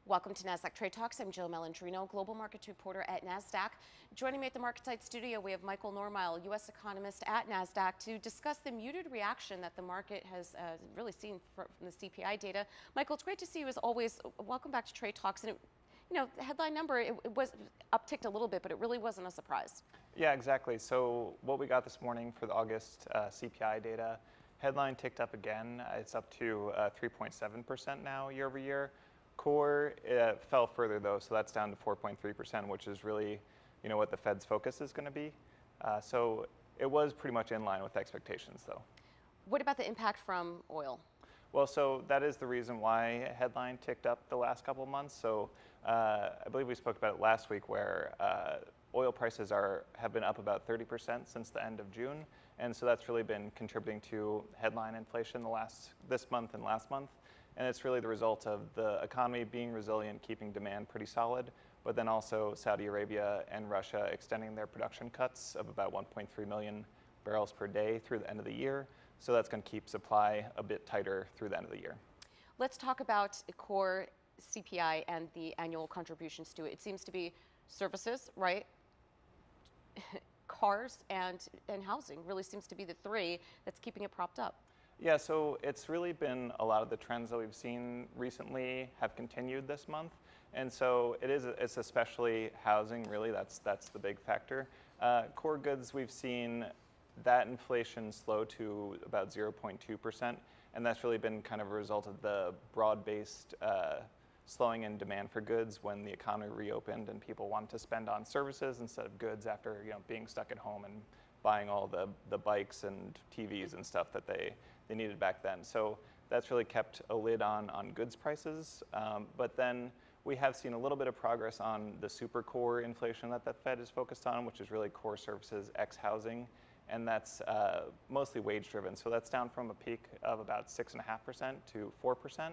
Welcome to Nasdaq Trade Talks. I'm Jill Malandrino, Global Markets Reporter at Nasdaq. Joining me at the MarketSite studio, we have Michael Normyle, U.S. Economist at Nasdaq, to discuss the muted reaction that the market has really seen from the CPI data. Michael, it's great to see you as always. Welcome back to Trade Talks. And the headline number, it was upticked a little bit, but it really wasn't a surprise. Yeah, exactly. So what we got this morning for the August CPI data, headline ticked up again. It's up to 3.7% now year over year. Core fell further though, so that's down to 4.3%, which is really, what the Fed's focus is going to be. So it was pretty much in line with expectations though. What about the impact from oil? Well, so that is the reason why headline ticked up the last couple of months. So I believe we spoke about it last week, where oil prices have been up about 30% since the end of June, and so that's really been contributing to headline inflation this month and last month. And it's really the result of the economy being resilient, keeping demand pretty solid, but then also Saudi Arabia and Russia extending their production cuts of about 1.3 million barrels per day through the end of the year. So that's going to keep supply a bit tighter through the end of the year. Let's talk about core CPI and the annual contributions to it. It seems to be services, right? Cars and housing really seems to be the three that's keeping it propped up. Yeah, so it's really been a lot of the trends that we've seen recently have continued this month. And so it's especially housing, really, that's the big factor. Core goods, we've seen that inflation slow to about 0.2%, and that's really been kind of a result of the broad-based slowing in demand for goods when the economy reopened and people wanted to spend on services instead of goods after being stuck at home and buying all the bikes and TVs and stuff that they needed back then. So that's really kept a lid on goods prices. But then we have seen a little bit of progress on the super core inflation that the Fed is focused on, which is really core services ex housing. And that's mostly wage driven. So that's down from a peak of about 6.5% to 4%.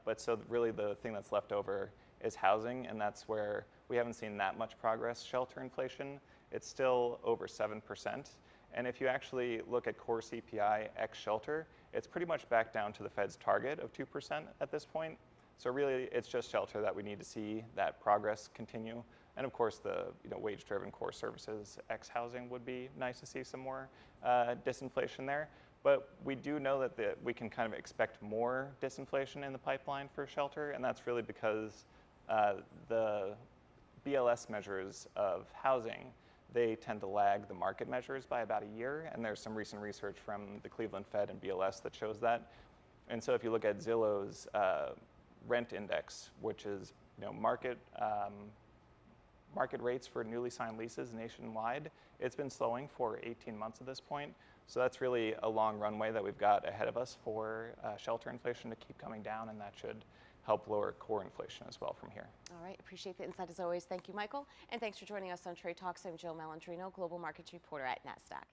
But so really the thing that's left over is housing, and that's where we haven't seen that much progress. Shelter inflation, it's still over 7%. And if you actually look at core CPI ex shelter, it's pretty much back down to the Fed's target of 2% at this point. So really, it's just shelter that we need to see that progress continue. And of course, the wage-driven core services ex housing would be nice to see some more disinflation there. But we do know that we can kind of expect more disinflation in the pipeline for shelter, and that's really because the BLS measures of housing, they tend to lag the market measures by about a year, and there's some recent research from the Cleveland Fed and BLS that shows that. And so if you look at Zillow's rent index, which is market rates for newly signed leases nationwide, it's been slowing for 18 months at this point. So that's really a long runway that we've got ahead of us for shelter inflation to keep coming down, and that should help lower core inflation as well from here. All right, appreciate the insight as always. Thank you, Michael. And thanks for joining us on Trade Talks. I'm Jill Malandrino, Global Markets Reporter at Nasdaq.